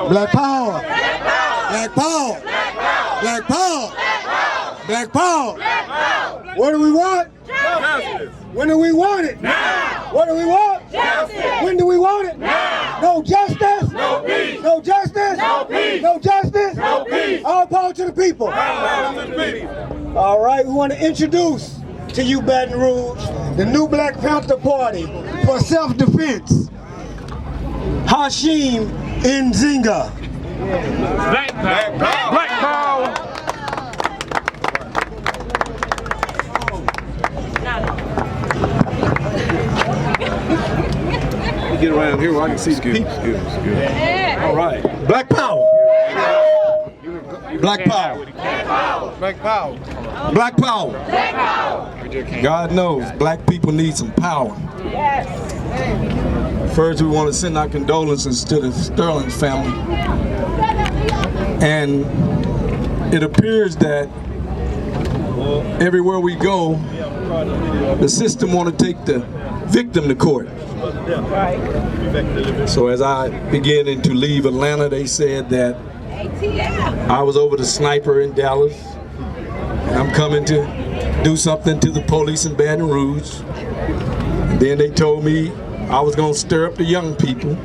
Black power. Black power. Black power. Black power. What do we want? Justice. When do we want it? Now. What do we want? Justice. When do we want it? Now. No justice? No peace. No justice? No peace. No justice? No peace. All power to the people. All power to the people. All right, we want to introduce to you, Baton Rouge, the new Black Panther Party for self-defense. Hashim Nzinga. Black power. Black power. Get around here where I can see the people. All right. Black power. Black power. Black power. Black power. Black power. God knows black people need some power. First, we want to send our condolences to the Sterling's family. And it appears that everywhere we go, the system want to take the victim to court. So as I began to leave Atlanta, they said that I was over the sniper in Dallas. And I'm coming to do something to the police in Baton Rouge. And then they told me I was going to stir up the young people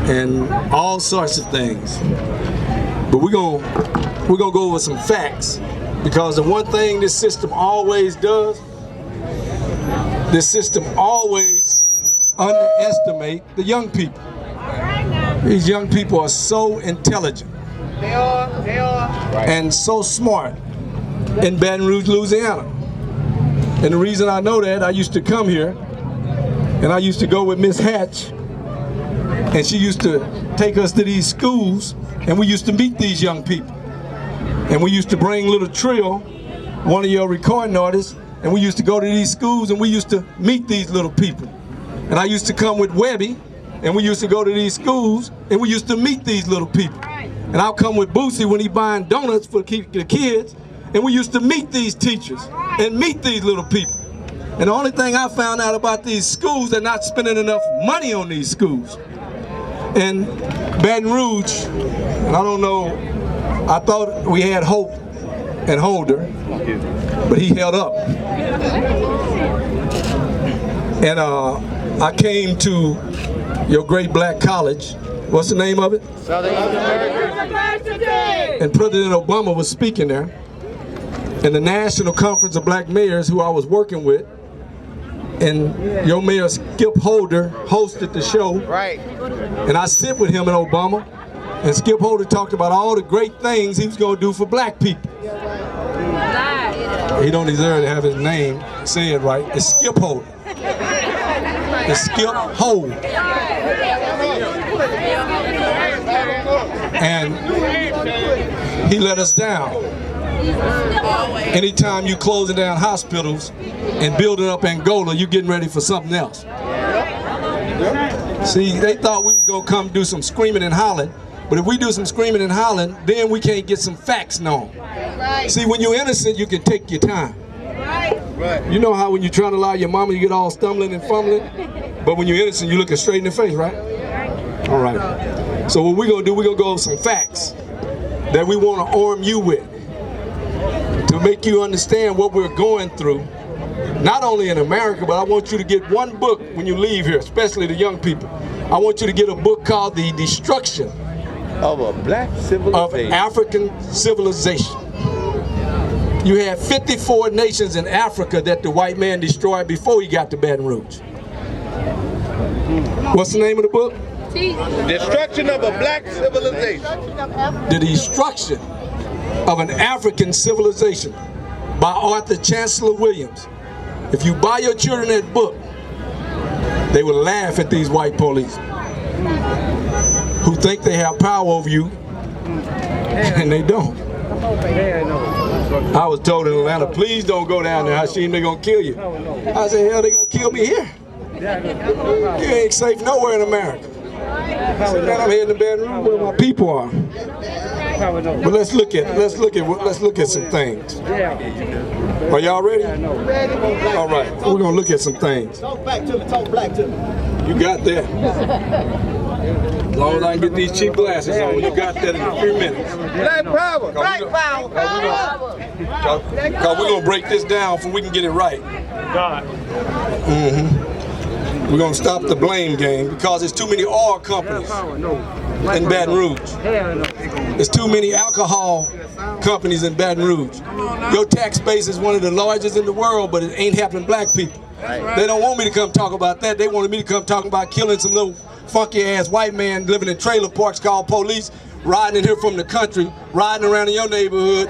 and all sorts of things. But we're gonna go over some facts, because the one thing this system always does, this system always underestimate the young people. These young people are so intelligent. They are. And so smart in Baton Rouge, Louisiana. And the reason I know that, I used to come here and I used to go with Miss Hatch, and she used to take us to these schools, and we used to meet these young people. And we used to bring Little Trill, one of your recording artists, and we used to go to these schools and we used to meet these little people. And I used to come with Webbie, and we used to go to these schools and we used to meet these little people. And I'll come with Boosie when he buying donuts for the kids, and we used to meet these teachers and meet these little people. And the only thing I found out about these schools, they're not spending enough money on these schools. And Baton Rouge, and I don't know, I thought we had Hope and Holder, but he held up. And I came to your great black college. What's the name of it? Southern University. And President Obama was speaking there. And the National Conference of Black Mayors, who I was working with, and your mayor Skip Holder hosted the show. Right. And I sit with him and Obama, and Skip Holder talked about all the great things he was going to do for black people. He don't deserve to have his name said right. It's Skip Holder. It's Skip Holder. And he let us down. Anytime you closing down hospitals and building up Angola, you getting ready for something else. See, they thought we was gonna come do some screaming and hollering, but if we do some screaming and hollering, then we can't get some facts known. See, when you're innocent, you can take your time. You know how when you're trying to lie to your mama, you get all stumbling and fumbling, but when you're innocent, you looking straight in the face, right? All right. So what we're gonna do, we're gonna go over some facts that we want to arm you with, to make you understand what we're going through, not only in America, but I want you to get one book when you leave here, especially the young people. I want you to get a book called The Destruction Of a Black Civilization. of African Civilization. You had 54 nations in Africa that the white man destroyed before he got to Baton Rouge. What's the name of the book? Destruction of a Black Civilization. The Destruction of an African Civilization by Arthur Chancellor Williams. If you buy your children that book, they will laugh at these white police who think they have power over you, and they don't. I was told in Atlanta, please don't go down there, Hashim, they're gonna kill you. I said, hell, they're gonna kill me here. You ain't safe nowhere in America. I said, man, I'm heading to Baton Rouge where my people are. But let's look at some things. Are y'all ready? All right, we're gonna look at some things. Talk back to me, talk black to me. You got that. long as I can get these cheap glasses on, you got that in 3 minutes. Black power. Black power. Because we're going to break this down so we can get it right. God. We're going to stop the blame game because there's too many oil companies in Baton Rouge. There's too many alcohol companies in Baton Rouge. Your tax base is one of the largest in the world, but it ain't helping black people. They don't want me to come talk about that. They wanted me to come talk about killing some little funky ass white man living in trailer parks called police, riding in here from the country, riding around in your neighborhood,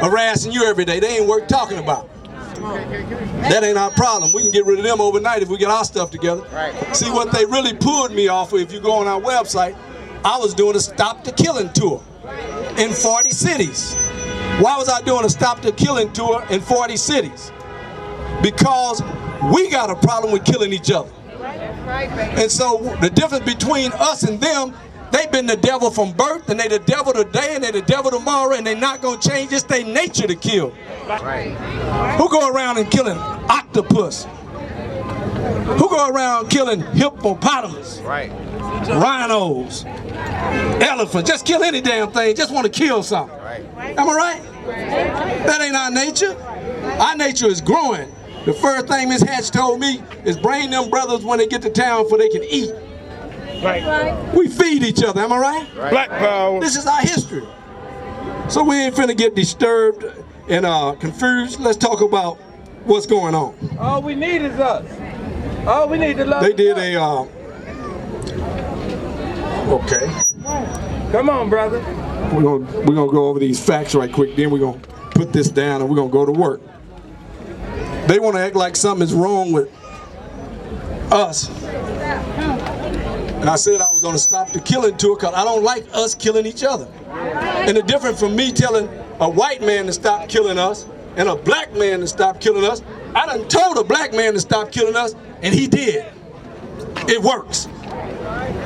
harassing you every day. They ain't worth talking about. That ain't our problem. We can get rid of them overnight if we get our stuff together. See, what they really pulled me off of, if you go on our website, I was doing a Stop the Killing tour in 40 cities. Why was I doing a Stop the Killing tour in 40 cities? Because we got a problem with killing each other. And so the difference between us and them, they've been the devil from birth, and they the devil today, and they the devil tomorrow, and they're not going to change. It's their nature to kill. Who go around and killing octopus? Who go around killing hippopotamus? Rhinos, elephants, just kill any damn thing, just want to kill something. Am I right? That ain't our nature. Our nature is growing. The first thing Miss Hatch told me is bring them brothers when they get to town for they can eat. We feed each other, am I right? Black power. This is our history. So we ain't finna get disturbed and confused. Let's talk about what's going on. All we need is us. All we need to love. They did a, okay. Come on, brother. We're gonna go over these facts right quick, then we're gonna put this down and we're gonna go to work. They wanna act like something is wrong with us. And I said I was gonna stop the killing tour because I don't like us killing each other. And the difference from me telling a white man to stop killing us and a black man to stop killing us, I done told a black man to stop killing us, and he did. It works.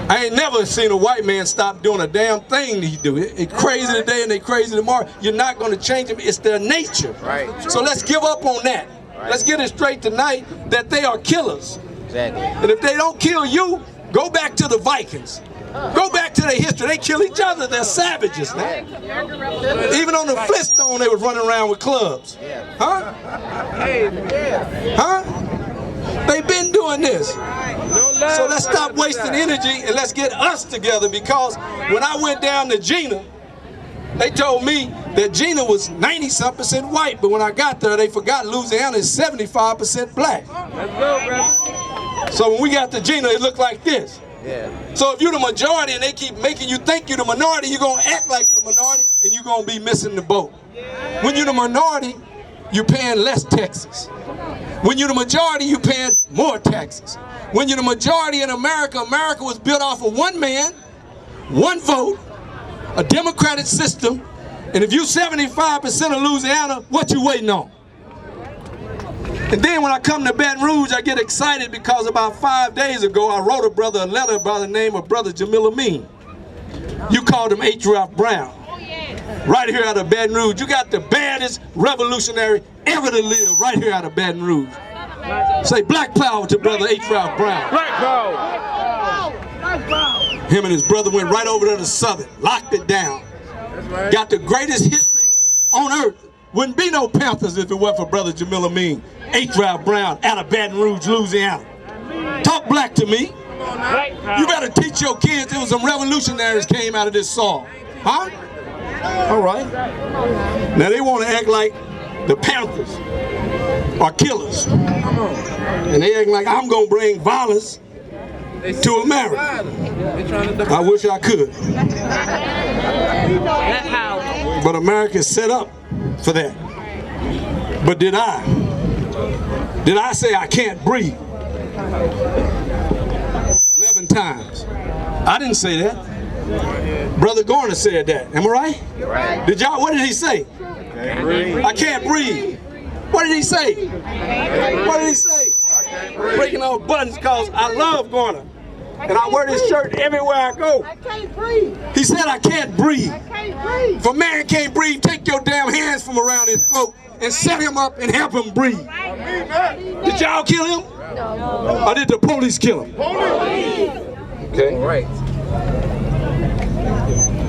I ain't never seen a white man stop doing a damn thing that he do. It crazy today and they crazy tomorrow. You're not going to change them. It's their nature. So let's give up on that. Let's get it straight tonight that they are killers. And if they don't kill you, go back to the Vikings. Go back to their history. They kill each other. They're savages, man. Even on the Flintstone, they was running around with clubs. Huh? Huh? They've been doing this. So let's stop wasting energy and let's get us together, because when I went down to Gina, they told me that Gina was 90-something% white, but when I got there, they forgot Louisiana is 75% black. Let's go, brother. So when we got to Gina, it looked like this. So if you're the majority and they keep making you think you're the minority, you're going to act like the minority and you're going to be missing the boat. When you're the minority, you're paying less taxes. When you're the majority, you're paying more taxes. When you're the majority in America, America was built off of one man, one vote, a democratic system, and if you're 75% of Louisiana, what you waiting on? And then when I come to Baton Rouge, I get excited because about 5 days ago, I wrote a brother a letter by the name of Brother Jamil Amin. You called him H. Ralph Brown. Right here out of Baton Rouge. You got the baddest revolutionary ever to live right here out of Baton Rouge. Say black power to Brother H. Ralph Brown. Black power. Him and his brother went right over to the Southern, locked it down. Got the greatest history on earth. Wouldn't be no Panthers if it wasn't for Brother Jamil Amin, H. Ralph Brown, out of Baton Rouge, Louisiana. Talk black to me. You better teach your kids there was some revolutionaries came out of this soil. Huh? All right. Now they want to act like the Panthers are killers. And they act like I'm going to bring violence to America. I wish I could. But America is set up for that. But did I say I can't breathe 11 times? I didn't say that. Brother Garner said that. Am I right? Did y'all, what did he say? I can't breathe. What did he say? What did he say? Breaking off buttons because I love Garner. And I wear this shirt everywhere I go. I can't breathe. He said I can't breathe. I can't breathe. If a man can't breathe, take your damn hands from around his throat and set him up and help him breathe. Did y'all kill him? No. Or did the police kill him? Police. Okay. Right.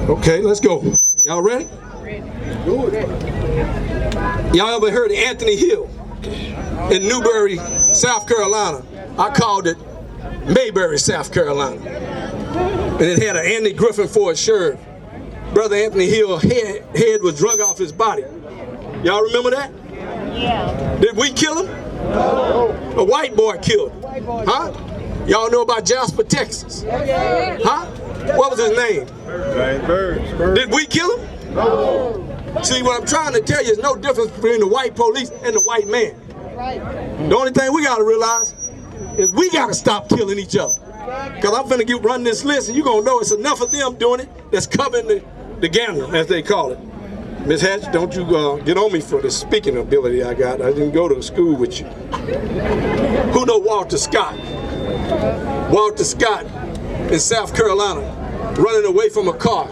Okay, let's go. Y'all ready? Y'all ever heard of Anthony Hill in Newberry, South Carolina? I called it Mayberry, South Carolina. And it had an Andy Griffin for a sheriff. Brother Anthony Hill head was drug off his body. Y'all remember that? Yeah. Did we kill him? No. A white boy killed him. Huh? Y'all know about Jasper, Texas? Huh? What was his name? Bird. Did we kill him? No. See, what I'm trying to tell you is no difference between the white police and the white man. The only thing we got to realize is we got to stop killing each other. Because I'm finna run this list and you're going to know it's enough of them doing it that's covering the gambling, as they call it. Miss Hatch, don't you get on me for the speaking ability I got. I didn't go to school with you. Who know Walter Scott? Walter Scott in South Carolina, running away from a car,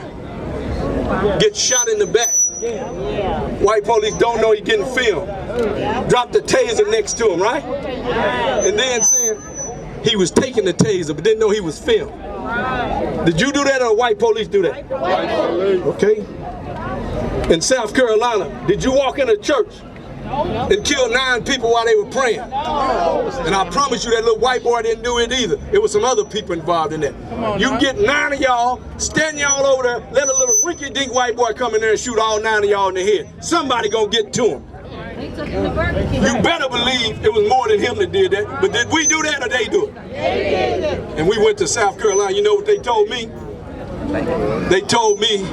gets shot in the back. White police don't know he's getting filmed. Drop the taser next to him, right? And then saying he was taking the taser but didn't know he was filmed. Did you do that or white police do that? Okay. In South Carolina, did you walk in a church and kill 9 people while they were praying? And I promise you that little white boy didn't do it either. It was some other people involved in that. You get 9 of y'all, stand y'all over there, let a little rinky-dink white boy come in there and shoot all 9 of y'all in the head. Somebody gonna get to him. You better believe it was more than him that did that. But did we do that or they do it? And we went to South Carolina. You know what they told me? They told me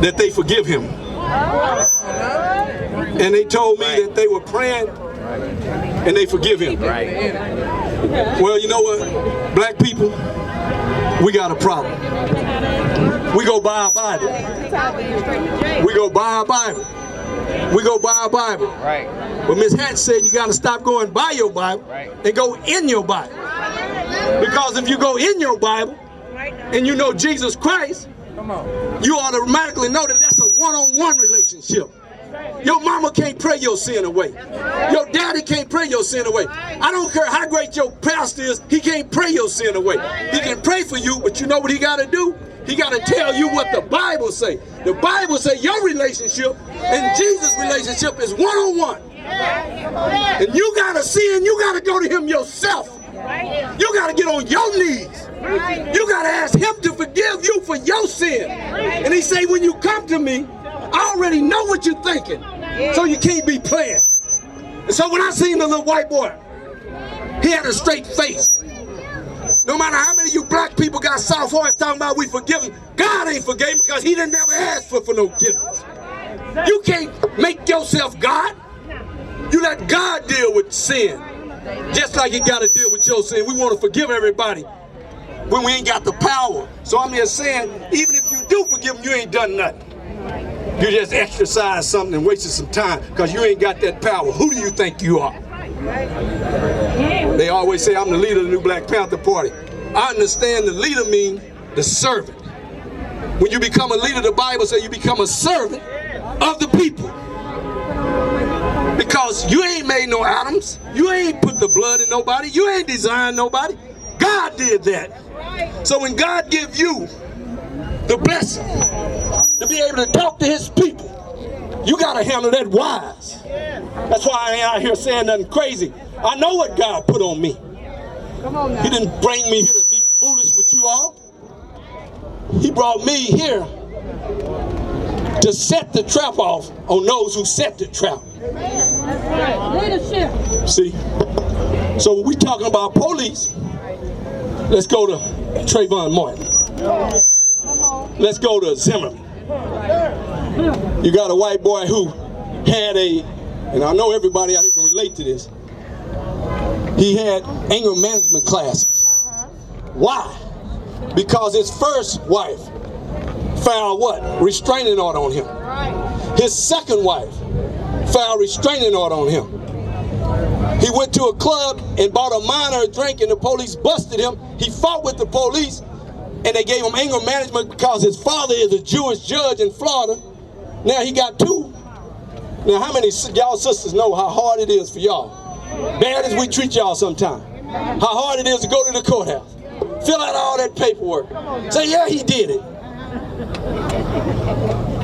that they forgive him. And they told me that they were praying and they forgive him. Well, you know what? Black people, we got a problem. We go buy a Bible. We go buy a Bible. We go buy a Bible. But Miss Hatch said you got to stop going by your Bible and go in your Bible. Because if you go in your Bible and you know Jesus Christ, you automatically know that that's a one-on-one relationship. Your mama can't pray your sin away. Your daddy can't pray your sin away. I don't care how great your pastor is, he can't pray your sin away. He can pray for you, but you know what he got to do? He got to tell you what the Bible say. The Bible say your relationship and Jesus' relationship is one-on-one. And you got to see and you got to go to him yourself. You got to get on your knees. You got to ask him to forgive you for your sin. And he say, when you come to me, I already know what you're thinking. So you can't be playing. And so when I seen the little white boy, he had a straight face. No matter how many of you black people got soft hearts talking about we forgive him, God ain't forgave him because he didn't never ask for no forgiveness. You can't make yourself God. You let God deal with sin. Just like he got to deal with your sin. We want to forgive everybody when we ain't got the power. So I'm just saying, even if you do forgive them, you ain't done nothing. You just exercised something and wasted some time because you ain't got that power. Who do you think you are? They always say I'm the leader of the new Black Panther Party. I understand the leader means the servant. When you become a leader, the Bible says you become a servant of the people. Because you ain't made no atoms. You ain't put the blood in nobody. You ain't designed nobody. God did that. So when God gives you the blessing to be able to talk to his people, you got to handle that wise. That's why I ain't out here saying nothing crazy. I know what God put on me. He didn't bring me here to be foolish with you all. He brought me here to set the trap off on those who set the trap. Leadership. See? So when we talking about police, let's go to Trayvon Martin. Let's go to Zimmerman. You got a white boy who had and I know everybody out here can relate to this, he had anger management classes. Why? Because his first wife filed what? Restraining order on him. His second wife filed restraining order on him. He went to a club and bought a minor a drink and the police busted him. He fought with the police and they gave him anger management because his father is a Jewish judge in Florida. Now he got 2. Now how many y'all sisters know how hard it is for y'all? Bad as we treat y'all sometimes. How hard it is to go to the courthouse. Fill out all that paperwork. Say, yeah, he did it.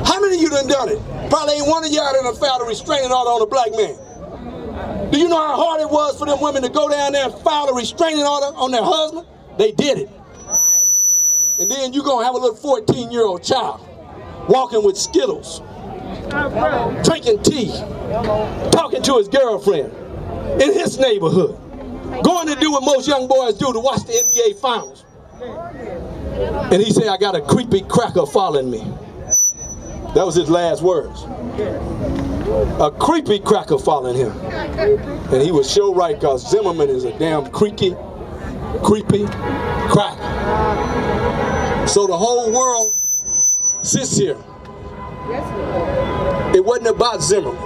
How many of you done it? Probably ain't one of y'all done filed a restraining order on a black man. Do you know how hard it was for them women to go down there and file a restraining order on their husband? They did it. And then you're going to have a little 14-year-old child walking with Skittles, drinking tea, talking to his girlfriend in his neighborhood, going to do what most young boys do to watch the NBA Finals. And he said, I got a creepy cracker following me. That was his last words. A creepy cracker following him. And he was sure right, because Zimmerman is a damn creepy cracker. So the whole world sits here. It wasn't about Zimmerman.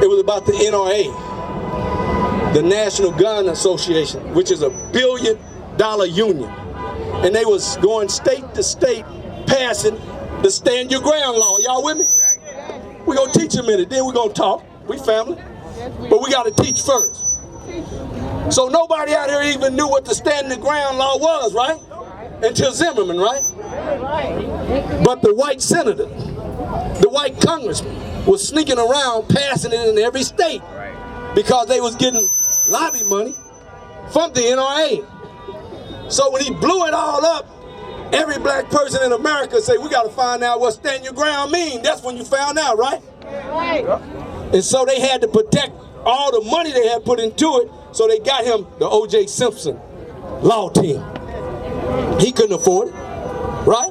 It was about the NRA, the National Gun Association, which is $1 billion union. And they was going state to state passing the Stand Your Ground law. Y'all with me? We're going to teach a minute, then we're going to talk. We family. But we got to teach first. So nobody out here even knew what the Stand Your Ground law was, right? Until Zimmerman, right? But the white senator, the white congressman was sneaking around passing it in every state because they was getting lobby money from the NRA. So when he blew it all up, every black person in America say, we got to find out what stand your ground mean. That's when you found out, right? And so they had to protect all the money they had put into it, so they got him the O.J. Simpson law team. He couldn't afford it, right?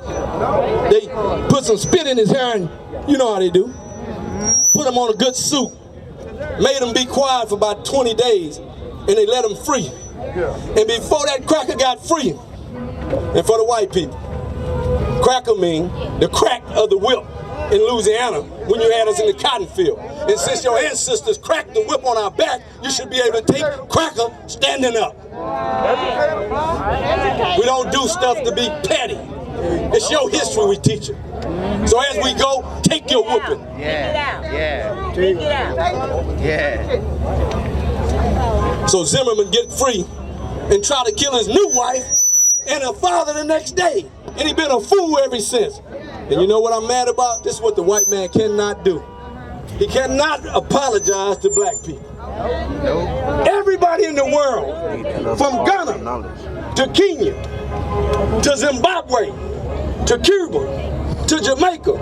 They put some spit in his hair, and you know how they do. Put him on a good suit, made him be quiet for about 20 days, and they let him free. And before that cracker got free, and for the white people, cracker mean the crack of the whip in Louisiana when you had us in the cotton field. And since your ancestors cracked the whip on our back, you should be able to take cracker standing up. We don't do stuff to be petty. It's your history we teach it. So as we go, take your whooping. Take it out. So Zimmerman get free and try to kill his new wife and her father the next day. And he been a fool ever since. And you know what I'm mad about? This is what the white man cannot do. He cannot apologize to black people. Everybody in the world, from Ghana to Kenya, to Zimbabwe, to Cuba, to Jamaica,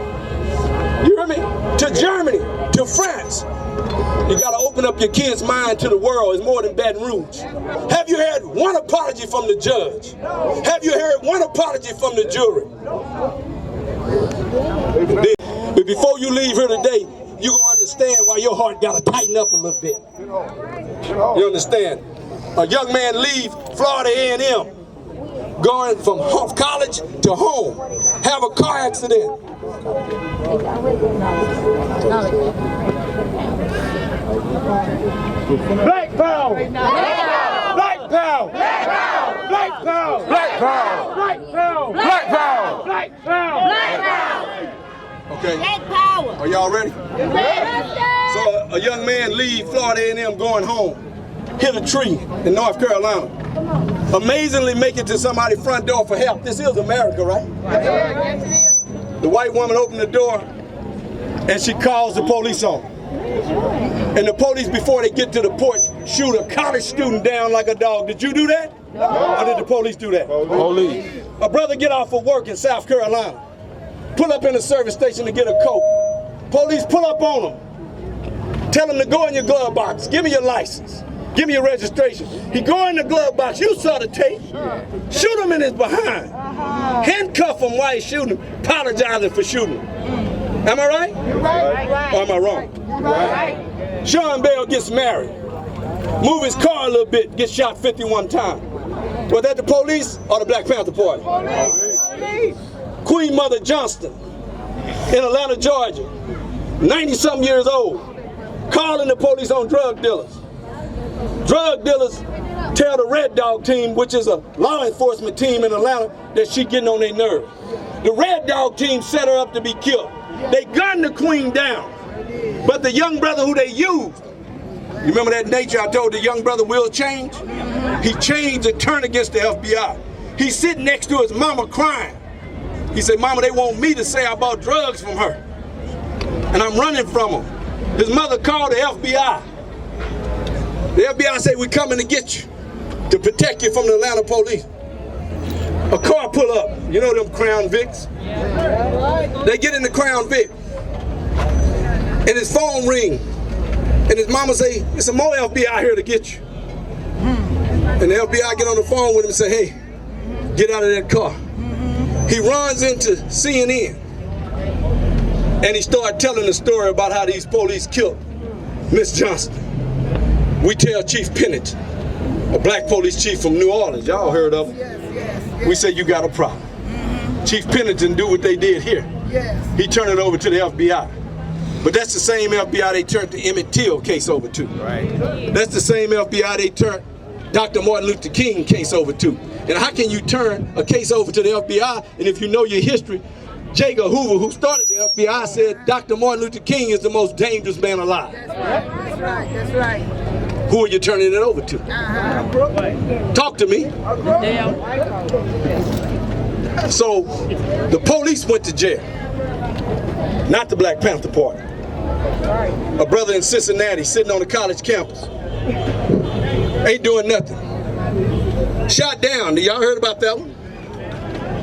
you hear me? To Germany, to France. You gotta open up your kids' mind to the world. It's more than Baton Rouge. Have you heard one apology from the judge? Have you heard one apology from the jury? But before you leave here today, you're gonna understand why your heart gotta tighten up a little bit. You understand? A young man leave Florida A&M, going from college to home, have a car accident. Black power! Black power! Black power! Black power! Black power! Black power! Black power! Black power! Black power! Okay. Black power. Are y'all ready? So a young man leave Florida A&M going home, hit a tree in North Carolina. Amazingly make it to somebody's front door for help. This is America, right? The white woman opened the door and she calls the police on. And the police, before they get to the porch, shoot a college student down like a dog. Did you do that? Or did the police do that? Police. A brother get off of work in South Carolina, pull up in the service station to get a coat. Police pull up on him. Tell him to go in your glove box. Give me your license. Give me your registration. He go in the glove box. You saw the tape. Shoot him in his behind. Handcuff him while he's shooting him, apologizing for shooting him. Am I right? Or am I wrong? Sean Bell gets married. Move his car a little bit, gets shot 51 times. Was that the police or the Black Panther Party? Queen Mother Johnston in Atlanta, Georgia, 90-something years old, calling the police on drug dealers. Drug dealers tell the Red Dog team, which is a law enforcement team in Atlanta, that she getting on their nerves. The Red Dog team set her up to be killed. They gunned the queen down. But the young brother who they used, you remember that nature I told the young brother will change? He changed and turned against the FBI. He's sitting next to his mama crying. He said, "Mama, they want me to say I bought drugs from her. And I'm running from them." His mother called the FBI. The FBI said, "We're coming to get you, to protect you from the Atlanta police." A car pull up, you know them Crown Vics? They get in the Crown Vic, and his phone ring, and his mama say, "It's some more FBI here to get you." And the FBI get on the phone with him and say, "Hey, get out of that car." He runs into CNN, and he started telling the story about how these police killed Miss Johnston. We tell Chief Pennington, a black police chief from New Orleans, y'all heard of him. We say, "You got a problem." Chief Pennington do what they did here. He turned it over to the FBI. But that's the same FBI they turned the Emmett Till case over to. Right. That's the same FBI they turned Dr. Martin Luther King case over to. And how can you turn a case over to the FBI, and if you know your history, J. Edgar Hoover, who started the FBI, said Dr. Martin Luther King is the most dangerous man alive. That's right, that's right, that's right. Who are you turning it over to? Talk to me. So the police went to jail, not the Black Panther Party. A brother in Cincinnati sitting on the college campus, ain't doing nothing. Shot down. Y'all heard about that one?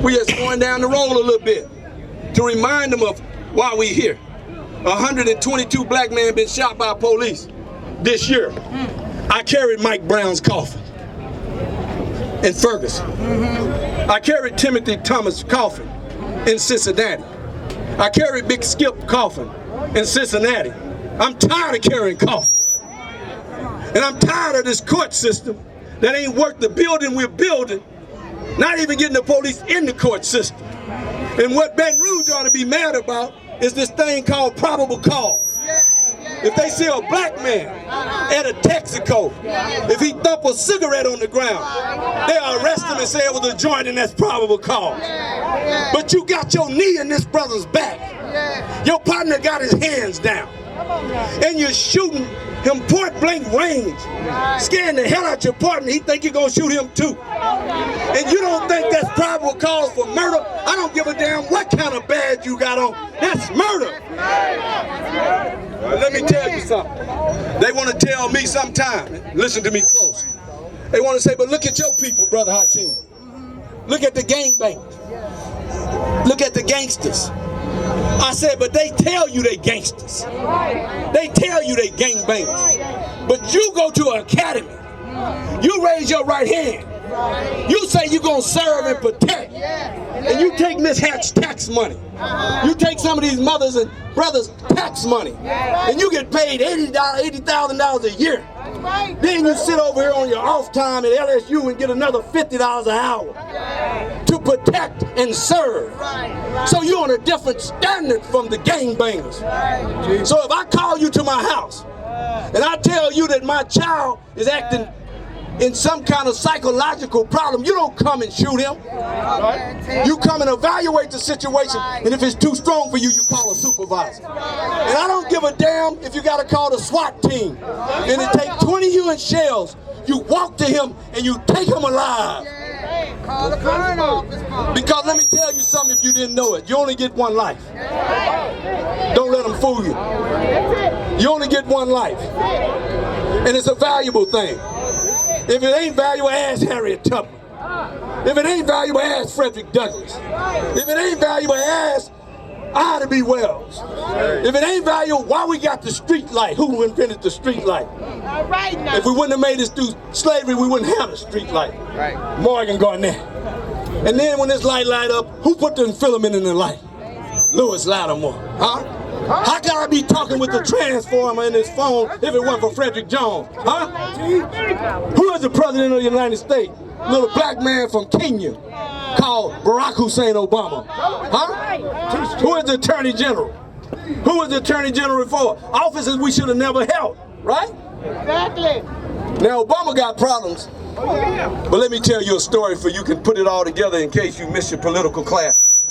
We just going down the road a little bit to remind them of why we here. 122 black men been shot by police this year. I carried Mike Brown's coffin in Ferguson. I carried Timothy Thomas' coffin in Cincinnati. I carried Big Skip coffin in Cincinnati. I'm tired of carrying coffins. And I'm tired of this court system that ain't worth the building we're building, not even getting the police in the court system. And what Baton Rouge ought to be mad about is this thing called probable cause. If they see a black man at a Texaco, if he thump a cigarette on the ground, they'll arrest him and say it was a joint and that's probable cause. But you got your knee in this brother's back. Your partner got his hands down. And you're shooting him point blank range, scaring the hell out your partner. He think you're gonna shoot him too. And you don't think that's probable cause for murder? I don't give a damn what kind of badge you got on. That's murder. Let me tell you something. They want to tell me sometime, listen to me close. They want to say, but look at your people, Brother Hashim. Look at the gangbangers. Look at the gangsters. I said, but they tell you they gangsters. They tell you they gangbangers. But you go to an academy. You raise your right hand. You say you're going to serve and protect. And you take Miss Hatch's tax money. You take some of these mothers and brothers' tax money. And you get paid $80,000 a year. Then you sit over here on your off time at LSU and get another $50 an hour to protect and serve. So you're on a different standard from the gangbangers. So if I call you to my house and I tell you that my child is acting in some kind of psychological problem, you don't come and shoot him. You come and evaluate the situation, and if it's too strong for you, you call a supervisor. And I don't give a damn if you got to call the SWAT team. And it take 20 UN shells, you walk to him and you take him alive. Call the coroner office. Because let me tell you something if you didn't know it. You only get one life. Don't let them fool you. You only get one life. And it's a valuable thing. If it ain't valuable, ask Harriet Tubman. If it ain't valuable, ask Frederick Douglass. If it ain't valuable, ask Ida B. Wells. If it ain't valuable, why we got the street light? Who invented the street light? If we wouldn't have made this through slavery, we wouldn't have a street light. Morgan Garnett. And then when this light light up, who put the filament in the light? Lewis Lattimore. Huh? How can I be talking with the transformer in this phone if it weren't for Frederick Jones? Huh? Who is the president of the United States? Little black man from Kenya called Barack Hussein Obama. Huh? Who is the attorney general? Who is the attorney general for? Offices we should have never held, right? Exactly. Now Obama got problems, but let me tell you a story for you can put it all together in case you miss your political class.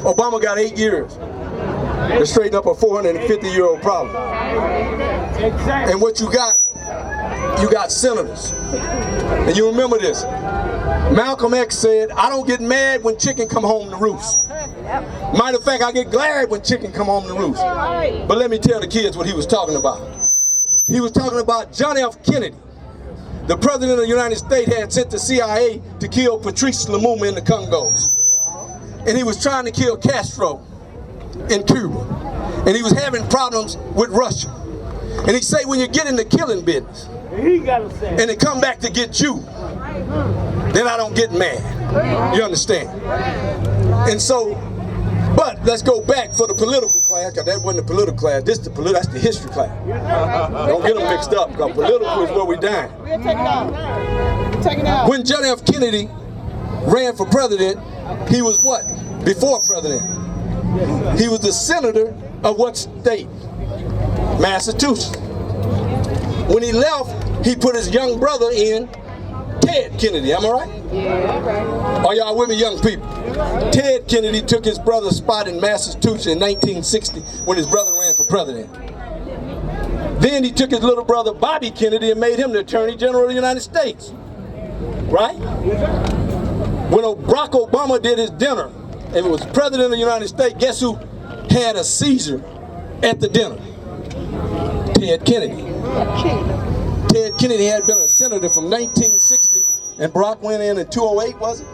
Obama got 8 years to straighten up a 450-year-old problem. And what you got senators. And you remember this, Malcolm X said, I don't get mad when chicken come home to roost. Matter of fact, I get glad when chicken come home to roost. But let me tell the kids what he was talking about. He was talking about John F. Kennedy. The president of the United States had sent the CIA to kill Patrice Lumumba in the Congos. And he was trying to kill Castro in Cuba. And he was having problems with Russia. And he said, when you get in the killing business, and they come back to get you, then I don't get mad. You understand? And so, but let's go back for the political class, because that wasn't the political class. This is that's the history class. Don't get them mixed up, because political is where we dying. We'll take it out. Take it out. When John F. Kennedy ran for president, he was what? Before president. He was the senator of what state? Massachusetts. When he left, he put his young brother in, Ted Kennedy, am I right? Yeah, Are y'all with me, young people? Ted Kennedy took his brother's spot in Massachusetts in 1960 when his brother ran for president. Then he took his little brother Bobby Kennedy and made him the Attorney General of the United States. Right? When Barack Obama did his dinner and was president of the United States, guess who had a Caesar at the dinner? Ted Kennedy. Ted Kennedy had been a senator from 1960, and Barack went in 2008, was it?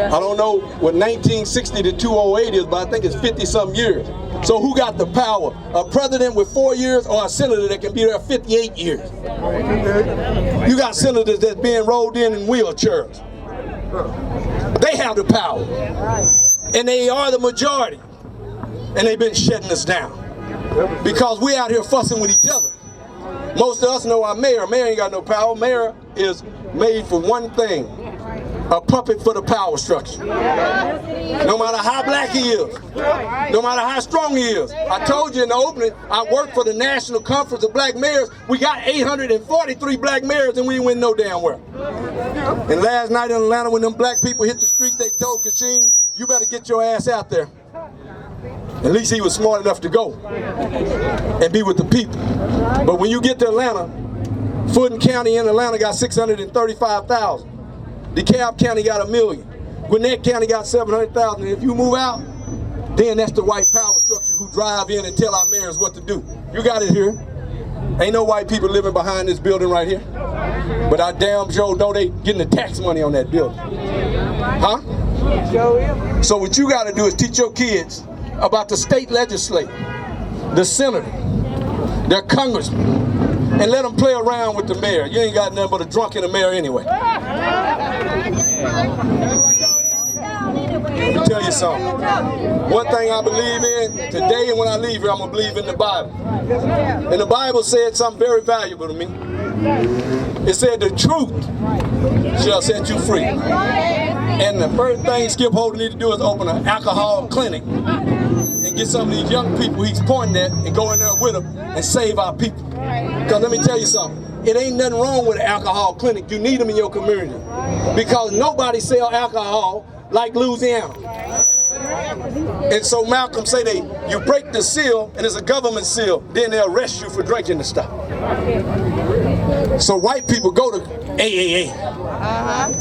I don't know what 1960 to 2008 is, but I think it's 50-something years. So who got the power? A president with 4 years or a senator that can be there 58 years? You got senators that's being rolled in wheelchairs. They have the power. And they are the majority. And they've been shutting us down. Because we out here fussing with each other. Most of us know our mayor. Mayor ain't got no power. Mayor is made for one thing. A puppet for the power structure. No matter how black he is. No matter how strong he is. I told you in the opening, I work for the National Conference of Black Mayors. We got 843 black mayors and we ain't win no damn well. And last night in Atlanta when them black people hit the streets, they told Hashim, you better get your ass out there. At least he was smart enough to go and be with the people. But when you get to Atlanta, Fulton County in Atlanta got 635,000. DeKalb County got 1 million. Gwinnett County got 700,000. And if you move out, then that's the white power structure who drive in and tell our mayors what to do. You got it here. Ain't no white people living behind this building right here. But I damn sure know they getting the tax money on that building. Huh? So what you got to do is teach your kids about the state legislature, the senator, their congressman, and let them play around with the mayor. You ain't got nothing but a drunk in the mayor anyway. Let me tell you something. One thing I believe in today and when I leave here, I'm going to believe in the Bible. And the Bible said something very valuable to me. It said the truth shall set you free. And the first thing Skip Holder need to do is open an alcohol clinic and get some of these young people he's pointing at and go in there with them and save our people. Because let me tell you something. It ain't nothing wrong with an alcohol clinic. You need them in your community. Because nobody sell alcohol like Louisiana. And so Malcolm say you break the seal and it's a government seal, then they'll arrest you for drinking the stuff. So white people go to AAA.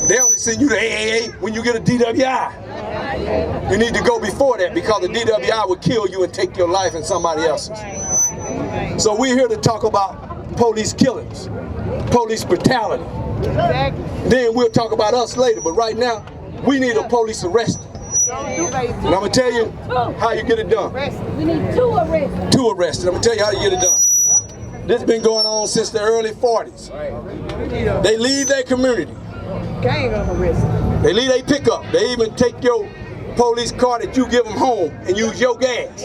They only send you to AAA when you get a DWI. You need to go before that because the DWI will kill you and take your life and somebody else's. So we're here to talk about police killings, police brutality. Then we'll talk about us later, but right now, we need a police arrest. And I'm going to tell you how you get it done. We need 2 arrests. 2 arrests. And I'm going to tell you how you get it done. This has been going on since the early 40s. They leave their community. They leave their pickup. They even take your police car that you give them home and use your gas.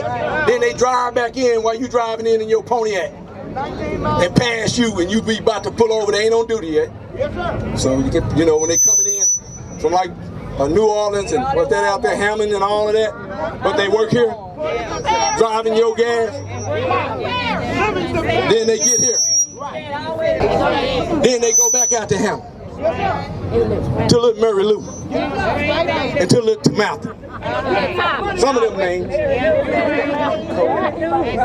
Then they drive back in while you driving in your Pontiac and pass you and you be about to pull over. They ain't on duty yet. So you get, when they coming in from like New Orleans and what's that out there, Hammond and all of that, but they work here, driving your gas. Then they get here. Then they go back out to Hammond. to little Mary Lou, and to little Tamantha. Some of them names.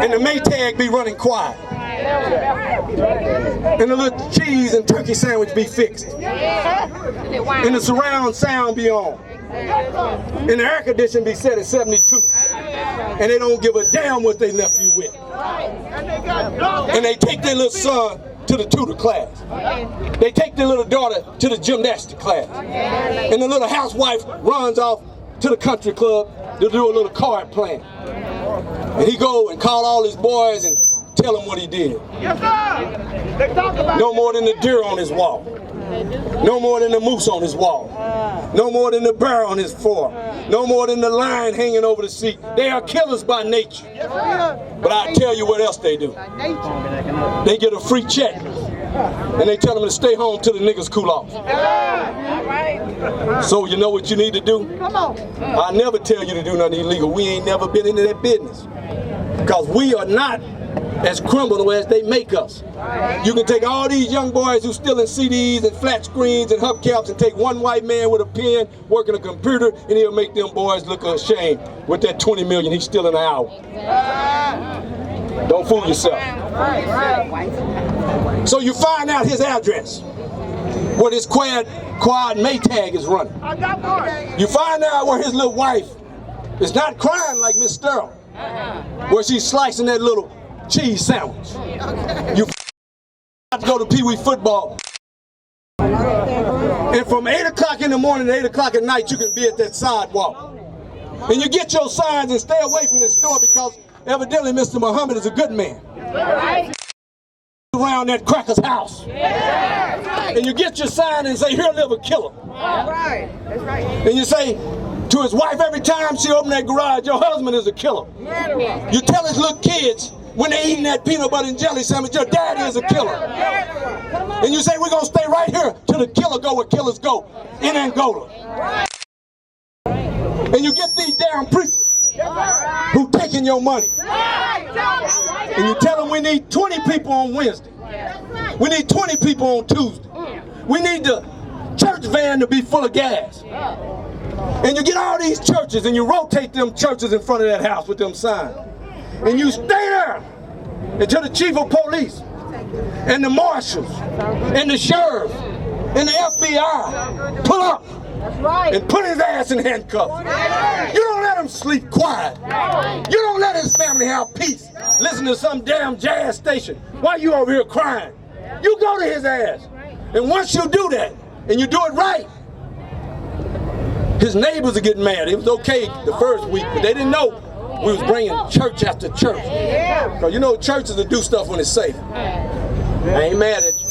And the Maytag be running quiet. And the little cheese and turkey sandwich be fixed. And the surround sound be on. And the air conditioning be set at 72. And they don't give a damn what they left you with. And they take their little son to the tutor class. They take their little daughter to the gymnastics class. And the little housewife runs off to the country club to do a little card playing. And he go and call all his boys and tell them what he did. Yes, sir. They talk about no more than the deer on his wall. No more than the moose on his wall. No more than the bear on his floor. No more than the lion hanging over the seat. They are killers by nature. But I tell you what else they do. They get a free check. And they tell them to stay home till the niggas cool off. So you know what you need to do? Come on. I never tell you to do nothing illegal. We ain't never been into that business. Because we are not as criminal as they make us. You can take all these young boys who stealing CDs and flat screens and hubcaps and take one white man with a pen working a computer and he'll make them boys look ashamed with that 20 million he's stealing an hour. Don't fool yourself. So you find out his address, where this quad Maytag is running. You find out where his little wife is not crying like Miss Sterling, where she's slicing that little cheese sandwich. You have to go to Pee Wee football. And from 8 o'clock in the morning to 8 o'clock at night, you can be at that sidewalk. And you get your signs and stay away from this store because evidently Mr. Muhammad is a good man. Around that cracker's house. And you get your sign and say, here live a killer. That's right. And you say to his wife every time she open that garage, your husband is a killer. You tell his little kids when they eating that peanut butter and jelly sandwich, your daddy is a killer. And you say, we're going to stay right here till the killer go where killers go, in Angola. And you get these damn preachers who taking your money. And you tell them we need 20 people on Wednesday. We need 20 people on Tuesday. We need the church van to be full of gas. And you get all these churches and you rotate them churches in front of that house with them signs. And you stay there until the chief of police and the marshals and the sheriff and the FBI pull up and put his ass in handcuffs. You don't let him sleep quiet. You don't let his family have peace. Listen to some damn jazz station while you over here crying. You go to his ass. And once you do that, and you do it right, his neighbors are getting mad. It was okay the first week, but they didn't know we was bringing church after church. Because you know churches will do stuff when it's safe. I ain't mad at you.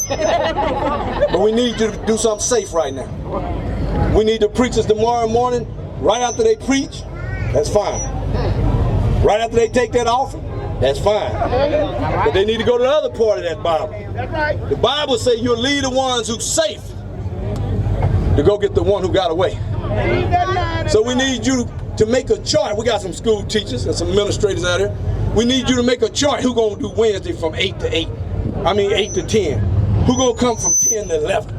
But we need you to do something safe right now. We need the preachers tomorrow morning, right after they preach, that's fine. Right after they take that offering, that's fine. But they need to go to the other part of that Bible. The Bible says you'll lead the ones who's safe to go get the one who got away. So we need you to make a chart. We got some school teachers and some administrators out here. We need you to make a chart who's going to do Wednesday from 8 to 8. I mean 8 to 10. Who's going to come from 10 to 11?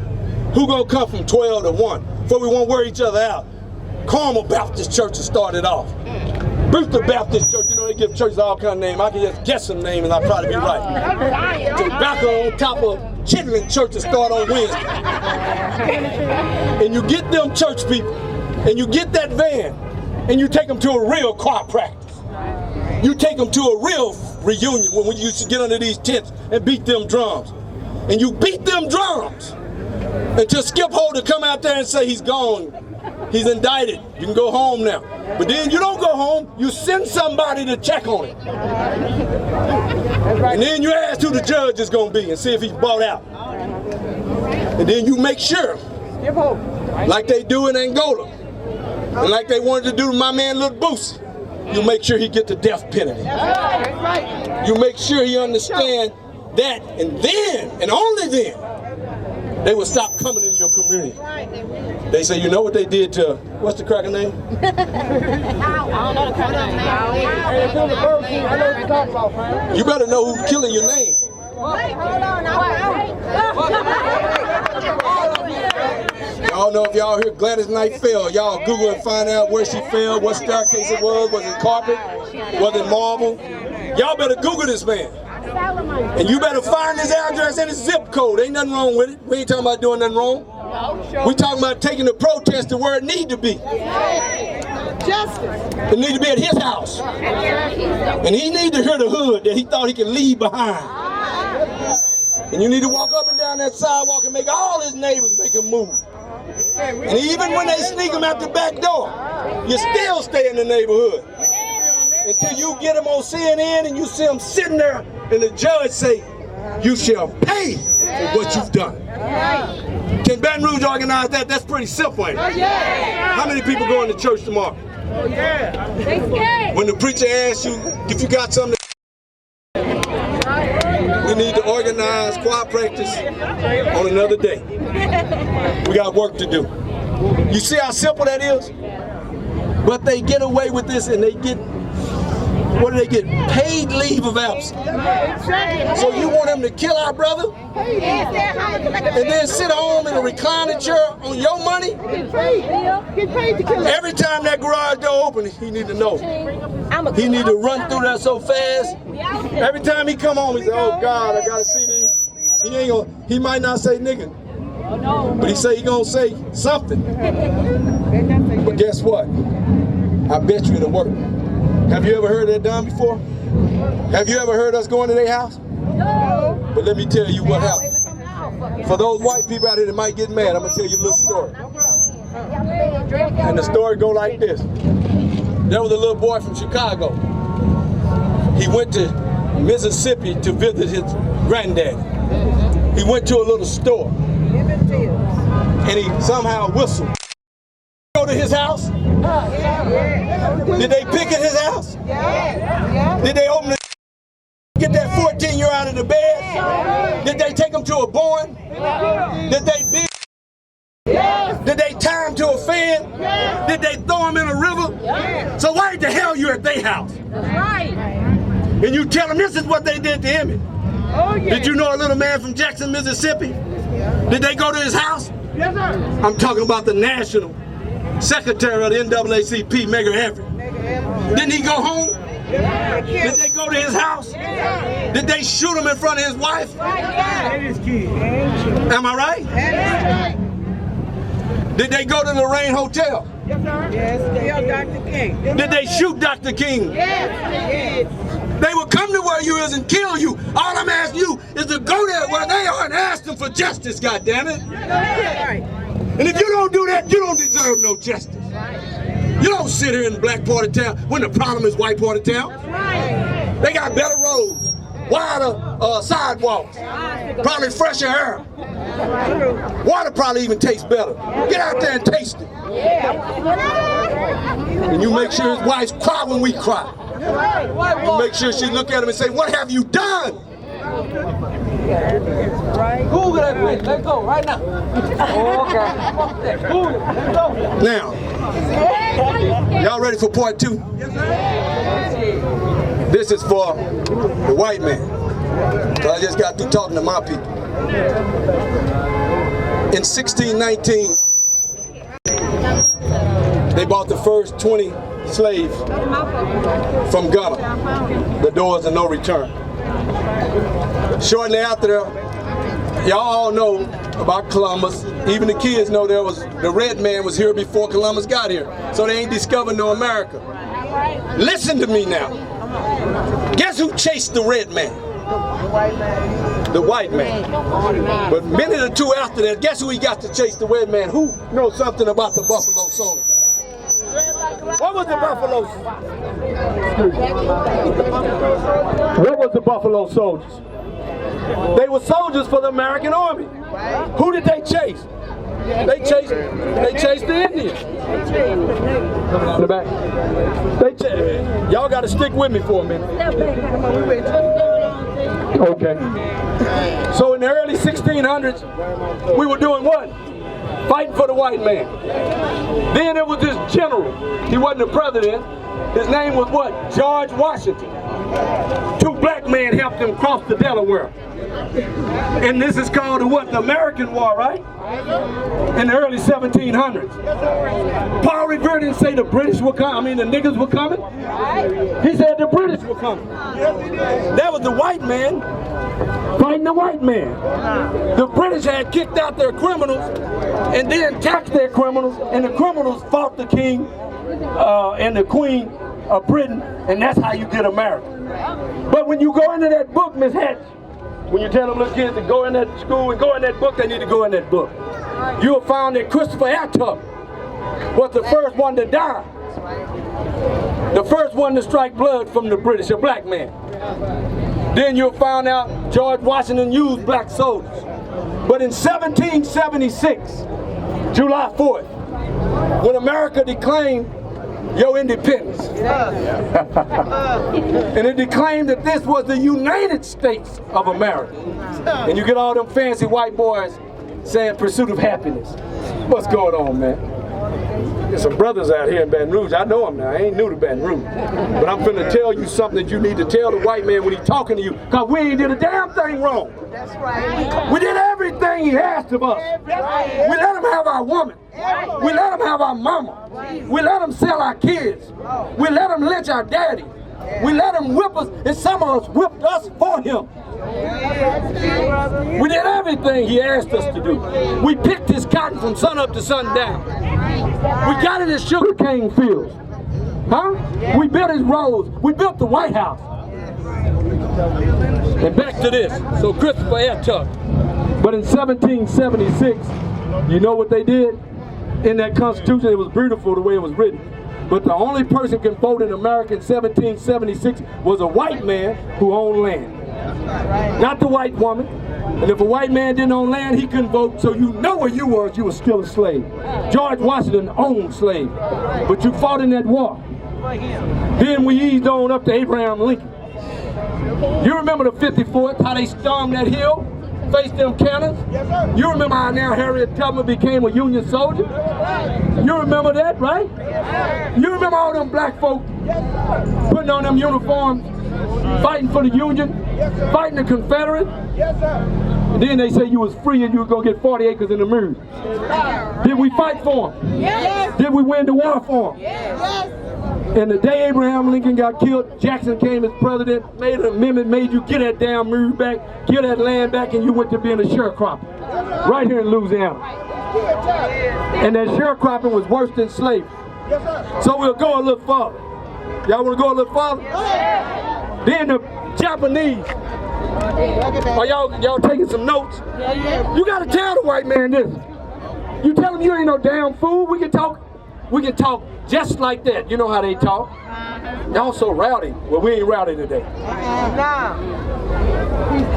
Who's going to come from 12 to 1? Before we won't wear each other out. Carmel Baptist Church has started off. Brewster Baptist Church, you know they give churches all kind of names. I can just guess some names and I'll probably be right. Tobacco on top of Chitlin Church to start on Wednesday. And you get them church people and you get that van and you take them to a real choir practice. You take them to a real reunion when we used to get under these tents and beat them drums. And you beat them drums until Skip Holder come out there and say he's gone. He's indicted. You can go home now. But then you don't go home. You send somebody to check on it. And then you ask who the judge is going to be and see if he's bought out. And then you make sure, like they do in Angola, and like they wanted to do to my man Little Boosie, you make sure he get the death penalty. You make sure he understand that, and then, and only then, they will stop coming in your community. They say, you know what they did to, what's the cracker name? I don't know the cracker name. You better know who's killing your name. Y'all know if y'all hear Gladys Knight fell, y'all Google and find out where she fell, what staircase it was it carpet, was it marble? Y'all better Google this man. And you better find his address and his zip code. Ain't nothing wrong with it. We ain't talking about doing nothing wrong. We talking about taking the protest to where it need to be. Justice. It need to be at his house. And he need to hear the hood that he thought he could leave behind. And you need to walk up and down that sidewalk and make all his neighbors make him move. And even when they sneak him out the back door, you still stay in the neighborhood. Until you get him on CNN and you see him sitting there and the judge say, you shall pay for what you've done. Can Baton Rouge organize that? That's pretty simple, ain't it? How many people going to church tomorrow? When the preacher asks you if you got something, we need to organize choir practice on another day. We got work to do. You see how simple that is? But they get away with this and they get, what do they get? Paid leave of absence. So you want them to kill our brother? And then sit home in a recliner chair on your money? Get paid to kill him. Every time that garage door open, he need to know. He need to run through that so fast. Every time he come home, he say, oh God, I gotta see these. He might not say nigga, but he say he gonna say something. But guess what? I bet you it'll work. Have you ever heard that done before? Have you ever heard us going to their house? No. But let me tell you what happened. For those white people out here that might get mad, I'm gonna tell you a little story. And the story go like this. There was a little boy from Chicago. He went to Mississippi to visit his granddaddy. He went to a little store. And he somehow whistled. Go to his house? Did they pick at his house? Did they open the get that 14-year-old out of the bed? Did they take him to a barn? Did they beat? Did they tie him to a fan? Did they throw him in a river? So why the hell you at their house? And you tell them this is what they did to him? Did you know a little man from Jackson, Mississippi? Did they go to his house? Yes, sir. I'm talking about the national secretary of the NAACP, Mayor Everett. Didn't he go home? Did they go to his house? Did they shoot him in front of his wife? Am I right? Did they go to the Lorraine Hotel? Yes, sir. Yes, Dr. King. Did they shoot Dr. King? Yes. They will come to where you is and kill you. All I'm asking you is to go there where they are and ask them for justice, goddammit. And if you don't do that, you don't deserve no justice. You don't sit here in the black part of town when the problem is white part of town. They got better roads, wider sidewalks, probably fresher air. Water probably even tastes better. Get out there and taste it. And you make sure his wife cry when we cry. You make sure she look at him and say, what have you done? Google that place. Let's go right now. Okay. Google it. Let's go. Now, y'all ready for part two? This is for the white man. So I just got through talking to my people. In 1619, they bought the first 20 slaves from Ghana. The doors of no return. Shortly after that, y'all all know about Columbus. Even the kids know the red man was here before Columbus got here. So they ain't discovered no America. Listen to me now. Guess who chased the red man? The white man. But a minute or two after that, guess who he got to chase the red man? Who knows something about the Buffalo Soldier? What was the Buffalo? What was the Buffalo Soldiers? They were soldiers for the American Army. Who did they chase? They chased the Indians. In the back. Y'all got to stick with me for a minute. Okay. So in the early 1600s, we were doing what? Fighting for the white man. Then there was this general. He wasn't the president. His name was what? George Washington. Two black men helped him cross the Delaware. And this is called the what? The American War, right? In the early 1700s. Paul Revere didn't say the British were coming, I mean the niggas were coming. He said the British were coming. That was the white man fighting the white man. The British had kicked out their criminals and then taxed their criminals, and the criminals fought the king and the queen of Britain, and that's how you get America. But when you go into that book, Miss Hatch, when you tell them little kids to go in that school and go in that book, they need to go in that book. You'll find that Christopher Alton was the first one to die. The first one to strike blood from the British, a black man. Then you'll find out George Washington used black soldiers. But in 1776, July 4th, when America declaimed your independence. And it declaimed that this was the United States of America. And you get all them fancy white boys saying pursuit of happiness. What's going on, man? There's some brothers out here in Baton Rouge. I know them now. I ain't new to Baton Rouge. But I'm finna tell you something that you need to tell the white man when he's talking to you, because we ain't did a damn thing wrong. That's right. We did everything he asked of us. We let him have our woman. We let him have our mama. We let him sell our kids. We let him lynch our daddy. We let him whip us, and some of us whipped us for him. We did everything he asked us to do. We picked his cotton from sun up to sundown. We got in his sugar cane fields. Huh? We built his roads. We built the White House. And back to this. So Christopher Alton. But in 1776, you know what they did? In that Constitution, it was beautiful the way it was written. But the only person can vote in America in 1776 was a white man who owned land. Not the white woman. And if a white man didn't own land, he couldn't vote, so you know where you were still a slave. George Washington owned slaves, but you fought in that war. Then we eased on up to Abraham Lincoln. You remember the 54th, how they stormed that hill, faced them cannons? You remember how now Harriet Tubman became a Union soldier? You remember that, right? You remember all them black folk putting on them uniforms, fighting for the Union, fighting the Confederate? And then they say you was free and you was gonna get 40 acres in the moon. Did we fight for them? Yes. Did we win the war for them? Yes. And the day Abraham Lincoln got killed, Jackson came as president, made an amendment, made you get that damn moon back, get that land back, and you went to being a sharecropper. Right here in Louisiana. And that sharecropping was worse than slavery. So we'll go a little farther. Y'all wanna go a little farther? Then the Japanese. Are y'all taking some notes? You gotta tell the white man this. You tell him you ain't no damn fool. We can talk just like that. You know how they talk. Y'all so rowdy. Well, we ain't rowdy today.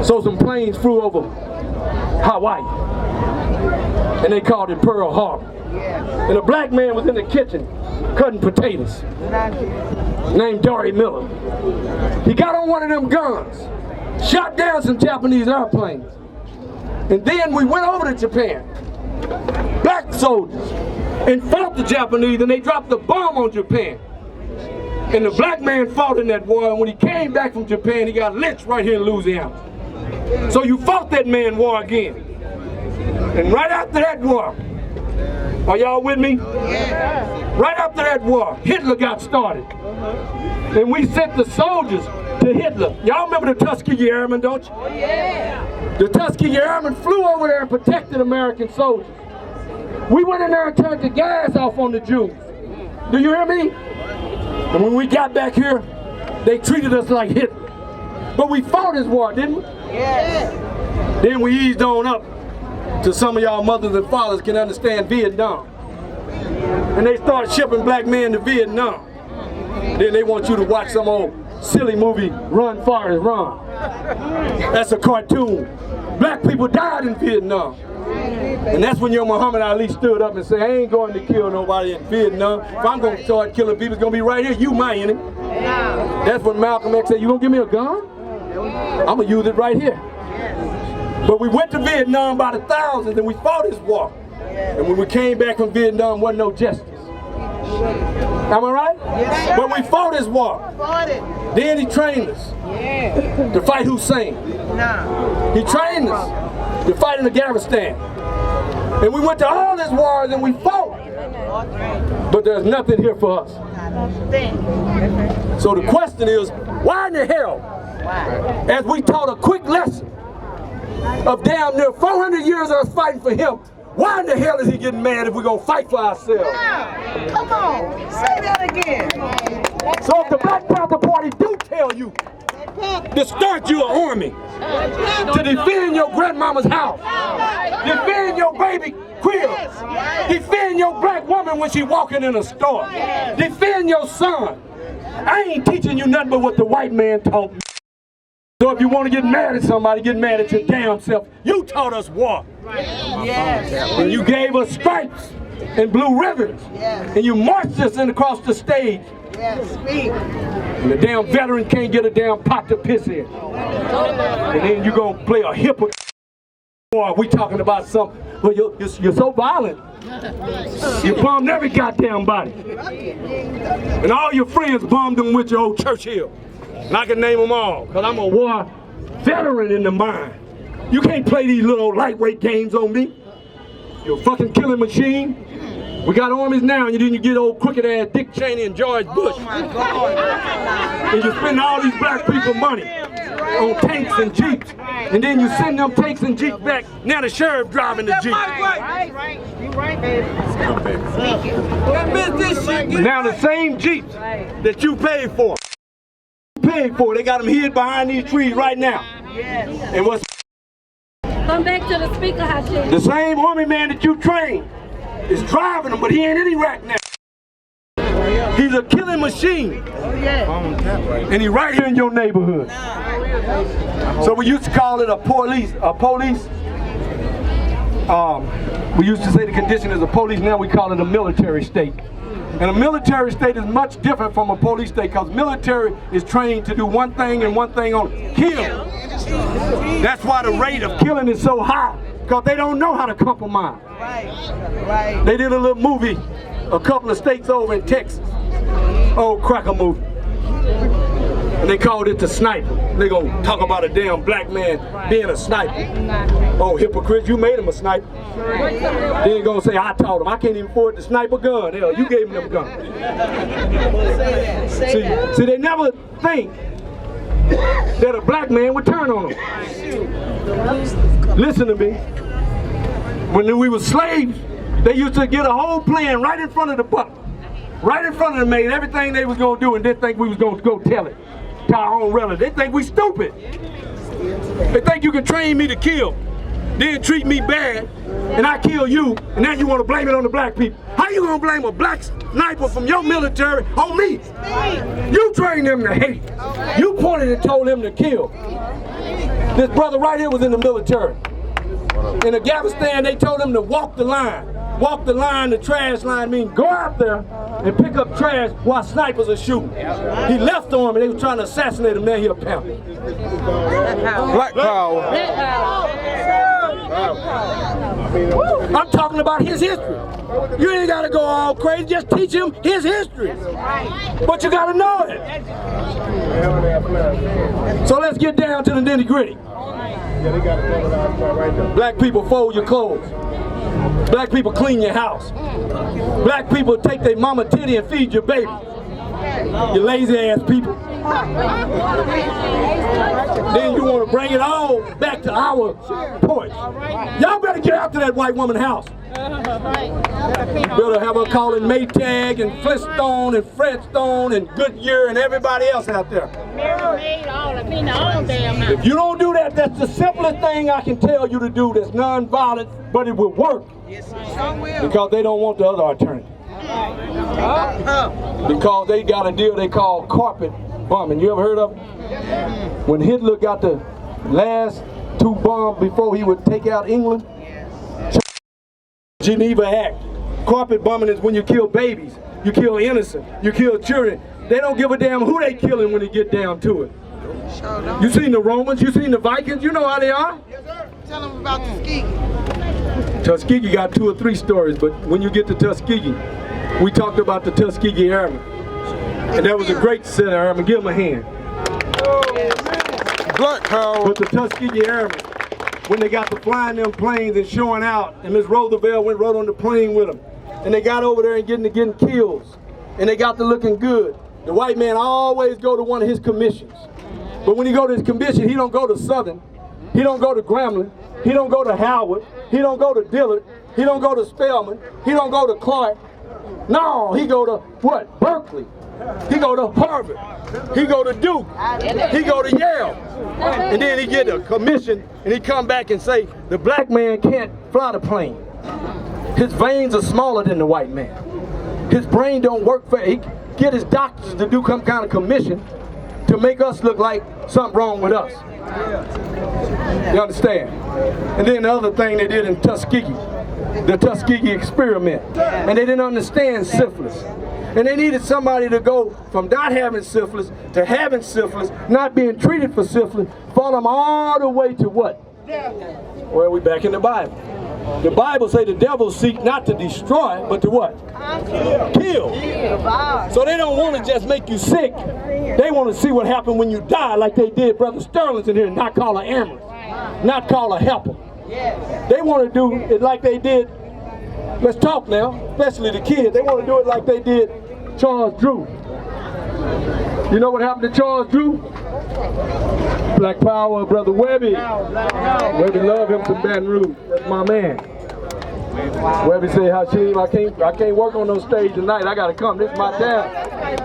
So some planes flew over Hawaii, and they called it Pearl Harbor. And a black man was in the kitchen cutting potatoes, named Dory Miller. He got on one of them guns, shot down some Japanese airplanes, and then we went over to Japan, black soldiers, and fought the Japanese, and they dropped the bomb on Japan. And the black man fought in that war, and when he came back from Japan, he got lynched right here in Louisiana. So you fought that man war again. And right after that war, are y'all with me? Right after that war, Hitler got started. And we sent the soldiers to Hitler. Y'all remember the Tuskegee Airmen, don't you? The Tuskegee Airmen flew over there and protected American soldiers. We went in there and turned the gas off on the Jews. Do you hear me? And when we got back here, they treated us like Hitler. But we fought his war, didn't we? Then we eased on up to some of y'all mothers and fathers can understand Vietnam. And they started shipping black men to Vietnam. Then they want you to watch some old silly movie, Run Forrest Run. That's a cartoon. Black people died in Vietnam. And that's when your Muhammad Ali stood up and said, I ain't going to kill nobody in Vietnam. If I'm going to start killing people, it's going to be right here. You my enemy. That's when Malcolm X said, you going to give me a gun? I'm going to use it right here. But we went to Vietnam by the thousands and we fought his war. And when we came back from Vietnam, wasn't no justice. Am I right? Yes, sir. But we fought this war. Fought it. Then he trained us to fight Hussein. Nah. He trained us to fight in Afghanistan. And we went to all these wars and we fought. But there's nothing here for us. So the question is, why in the hell, as we taught a quick lesson of damn near 400 years of us fighting for him, why in the hell is he getting mad if we're going to fight for ourselves? Come on. Say that again. So if the Black Panther Party do tell you to start your army, to defend your grandmama's house, defend your baby crib, defend your black woman when she walking in a store, defend your son. I ain't teaching you nothing but what the white man taught me. So if you want to get mad at somebody, get mad at your damn self. You taught us war. Yes. And you gave us stripes and blue ribbons. Yes. And you marched us across the stage. Yes. Speak. And the damn veteran can't get a damn pot to piss in. And then you gonna play a hypocrite. Boy, we talking about something. Well, you're so violent. You bummed every goddamn body. And all your friends bummed them with your old Churchill. And I can name them all, because I'm a war veteran in the mind. You can't play these little lightweight games on me. You're a fucking killing machine. We got armies now, and then you get old crooked ass Dick Cheney and George Bush. Oh my God. And you spend all these black people money on tanks and jeeps. And then you send them tanks and jeeps back. Now the sheriff driving the jeep. Right. You right, baby. Now the same jeeps that you paid for. They got them hid behind these trees right now. Yes. And what's Come back to the speaker, Hashim. the same army man that you trained is driving them, but he ain't in Iraq now. He's a killing machine. Oh, yeah. And he right here in your neighborhood. So we used to call it a police. We used to say the condition is a police, now we call it a military state. And a military state is much different from a police state, because military is trained to do one thing and one thing only: kill. That's why the rate of killing is so high, because they don't know how to compromise. Right. They did a little movie, a couple of states over in Texas, old cracker movie. And they called it The Sniper. They gonna talk about a damn black man being a sniper. Oh, hypocrite, you made him a sniper. Then you gonna say, I taught him. I can't even afford to snipe a gun. Hell, you gave him them gun. See, they never think that a black man would turn on them. Listen to me. When we were slaves, they used to get a whole plan right in front of the buck. Right in front of the maid, everything they was gonna do, and didn't think we was gonna go tell it to our own relatives. They think we stupid. They think you can train me to kill, then treat me bad, and I kill you, and then you want to blame it on the black people. How you gonna blame a black sniper from your military on me? You trained them to hate. You pointed and told them to kill. This brother right here was in the military. In Afghanistan, they told him to walk the line. Walk the line, the trash line, means go out there and pick up trash while snipers are shooting. He left the army, they were trying to assassinate him, now he a panther. Black power. I'm talking about his history. You ain't gotta go all crazy, just teach him his history. But you gotta know it. So let's get down to the nitty gritty. Black people fold your clothes. Black people clean your house. Black people take their mama titty and feed your baby. You lazy ass people. Then you want to bring it all back to our porch. Y'all better get out to that white woman's house. Better have her calling Maytag and Flintstone and Fredstone and Goodyear and everybody else out there. If you don't do that, that's the simplest thing I can tell you to do that's non-violent, but it will work. Because they don't want the other alternative. Because they got a deal they call carpet bombing. You ever heard of it? When Hitler got the last 2 bombs before he would take out England, Geneva Act. Carpet bombing is when you kill babies, you kill innocent, you kill children. They don't give a damn who they killing when they get down to it. You seen the Romans, you seen the Vikings, you know how they are? Yes, sir. Tell them about Tuskegee. Tuskegee got 2 or 3 stories, but when you get to Tuskegee, we talked about the Tuskegee Airmen. And that was a great set of airmen. Give them a hand. Black power. But the Tuskegee Airmen, when they got to flying them planes and showing out, and Miss Roosevelt went right on the plane with them, and they got over there and getting kills, and they got to looking good. The white man always go to one of his commissions. But when he go to his commission, he don't go to Southern, he don't go to Grambling, he don't go to Howard, he don't go to Dillard, he don't go to Spelman, he don't go to Clark. No, he go to what? Berkeley. He go to Harvard. He go to Duke. He go to Yale. And then he get a commission and he come back and say, the black man can't fly the plane. His veins are smaller than the white man. His brain don't work for, he get his doctors to do some kind of commission to make us look like something wrong with us. You understand? And then the other thing they did in Tuskegee, the Tuskegee experiment. And they didn't understand syphilis. And they needed somebody to go from not having syphilis to having syphilis, not being treated for syphilis, follow them all the way to what? Well, we back in the Bible. The Bible say the devil seek not to destroy, but to what? Kill. So they don't want to just make you sick. They want to see what happened when you die, like they did Brother Sterling's in here, not call an ambulance, not call a helper. They want to do it like they did. Let's talk now, especially the kids. They want to do it like they did Charles Drew. You know what happened to Charles Drew? Black Power, Brother Webbie. Webbie love him from Baton Rouge. That's my man. Webbie say, Hashim, I can't work on no stage tonight. I gotta come. This is my dad. I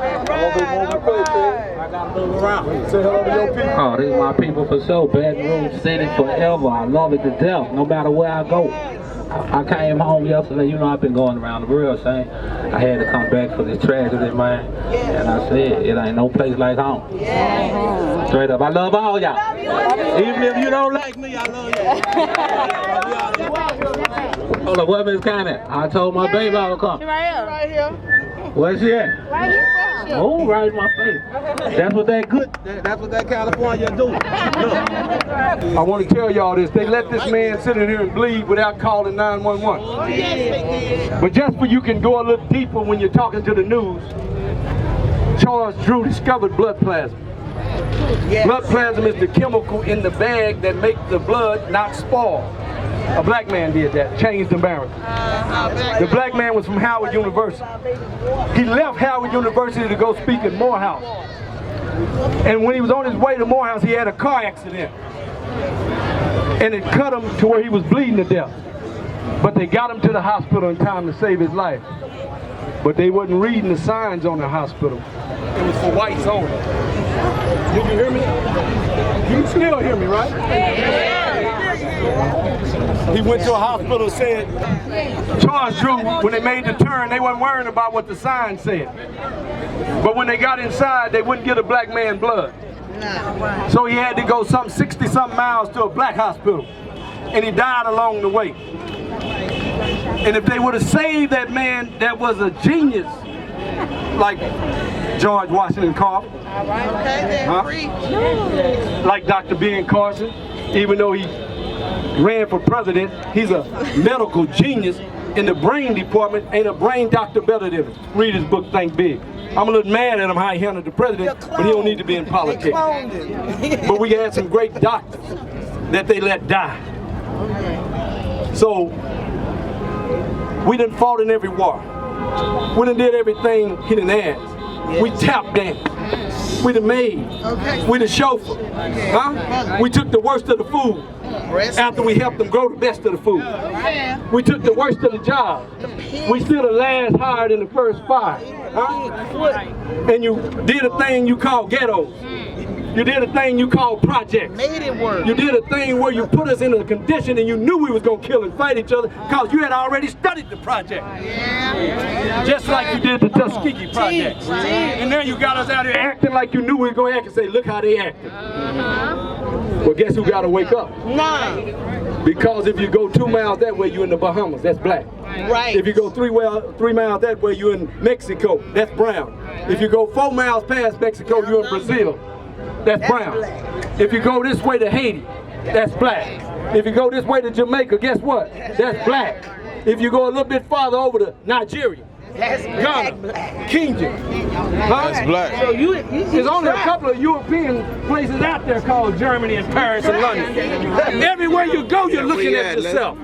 gotta move around. Say hello to your people. Oh, these my people for sure. Baton Rouge City forever. I love it to death, no matter where I go. I came home yesterday, you know I've been going around the world saying I had to come back for this tragedy, man. And I said, it ain't no place like home. Straight up, I love all y'all. Even if you don't like me, I love you. Hold on, what Miss Connie? I told my baby I would come. Right here. Where's she at? Right here. Oh, right in my face. That's what that that's what that California do. Look. I want to tell y'all this. They let this man sit in here and bleed without calling 911. But just for you can go a little deeper when you're talking to the news, Charles Drew discovered blood plasma. Blood plasma is the chemical in the bag that makes the blood not spoil. A black man did that, changed America. The black man was from Howard University. He left Howard University to go speak at Morehouse. And when he was on his way to Morehouse, he had a car accident. And it cut him to where he was bleeding to death. But they got him to the hospital in time to save his life. But they wasn't reading the signs on the hospital. It was for whites only. Did you hear me? You can still hear me, right? He went to a hospital and said, Charles Drew, when they made the turn, they wasn't worrying about what the sign said. But when they got inside, they wouldn't get a black man blood. So he had to go some 60-something miles to a black hospital. And he died along the way. And if they would have saved that man that was a genius, like George Washington Carver, like Dr. Ben Carson, even though he ran for president, he's a medical genius in the brain department. Ain't a brain doctor better than him. Read his book, Think Big. I'm a little mad at him how he handled the president, but he don't need to be in politics. But we had some great doctors that they let die. So we done fought in every war. We done did everything he done asked. We tap danced. We the maid. We the chauffeur. We took the worst of the food after we helped them grow the best of the food. We took the worst of the job. We still the last hired in the first 5. And you did a thing you call ghettos. You did a thing you call projects. Made it work. You did a thing where you put us in a condition and you knew we was going to kill and fight each other because you had already studied the project. Just like you did the Tuskegee project. And then you got us out here acting like you knew we were going to act and say, look how they acted. Well, guess who got to wake up? Because if you go 2 miles that way, you're in the Bahamas. That's black. Right. If you go 3 miles that way, you're in Mexico. That's brown. If you go 4 miles past Mexico, you're in Brazil. That's brown. If you go this way to Haiti, that's black. If you go this way to Jamaica, guess what? That's black. If you go a little bit farther over to Nigeria, Ghana, Kenya. That's black. So you There's only a couple of European places out there called Germany and Paris and London. Everywhere you go, you're looking at yourself.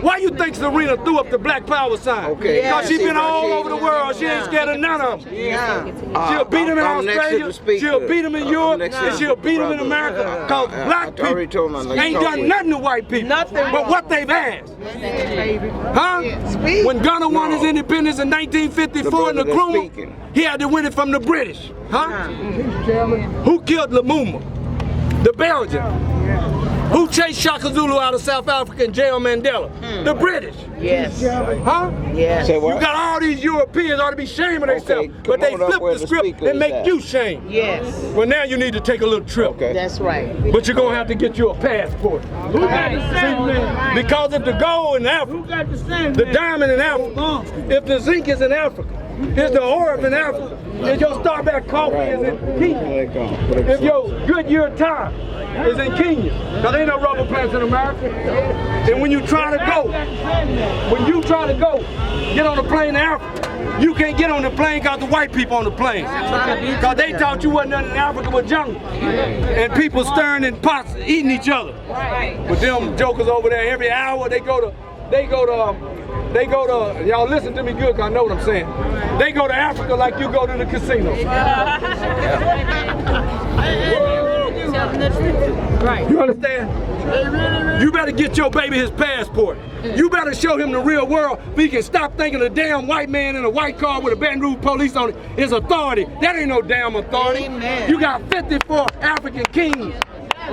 Why you think Serena threw up the Black Power sign? Okay. Because she's been all over the world. She ain't scared of none of them. She'll beat them in Australia, she'll beat them in Europe, and she'll beat them in America. Because black people ain't done nothing to white people. But what they've asked. Huh? When Ghana won his independence in 1954 in the Nkrumah, he had to win it from the British. Huh? Who killed Lumumba? The Belgian. Who chased Shaka Zulu out of South Africa and jailed Mandela? The British. Yes. Huh? Yes. You got all these Europeans ought to be shaming themselves, but they flip the script and make you shame. Yes. Well, now you need to take a little trip. That's right. But you're going to have to get you a passport. Because if the gold in Africa, the diamond in Africa, if the zinc is in Africa, if the ore in Africa, if your Starbucks coffee is in Kenya, if your Goodyear tire is in Kenya, because ain't no rubber plants in America. And when you try to go, get on the plane to Africa, you can't get on the plane because the white people on the plane. Because they thought you wasn't nothing in Africa but jungle. And people stirring in pots, eating each other. But them jokers over there, every hour they go to, y'all listen to me good because I know what I'm saying. They go to Africa like you go to the casino. You understand? You better get your baby his passport. You better show him the real world so he can stop thinking a damn white man in a white car with a Baton Rouge police on it is authority. That ain't no damn authority. Amen. You got 54 African kings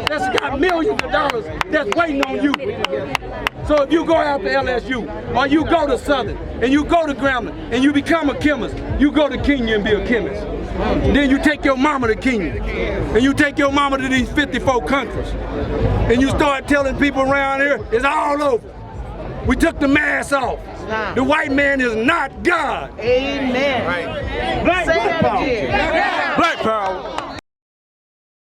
that's got millions of dollars that's waiting on you. So if you go out to LSU, or you go to Southern, and you go to Grambling, and you become a chemist, you go to Kenya and be a chemist. Then you take your mama to Kenya, and you take your mama to these 54 countries, and you start telling people around here, it's all over. We took the mask off. The white man is not God. Amen. Black Say that power. again. Black power.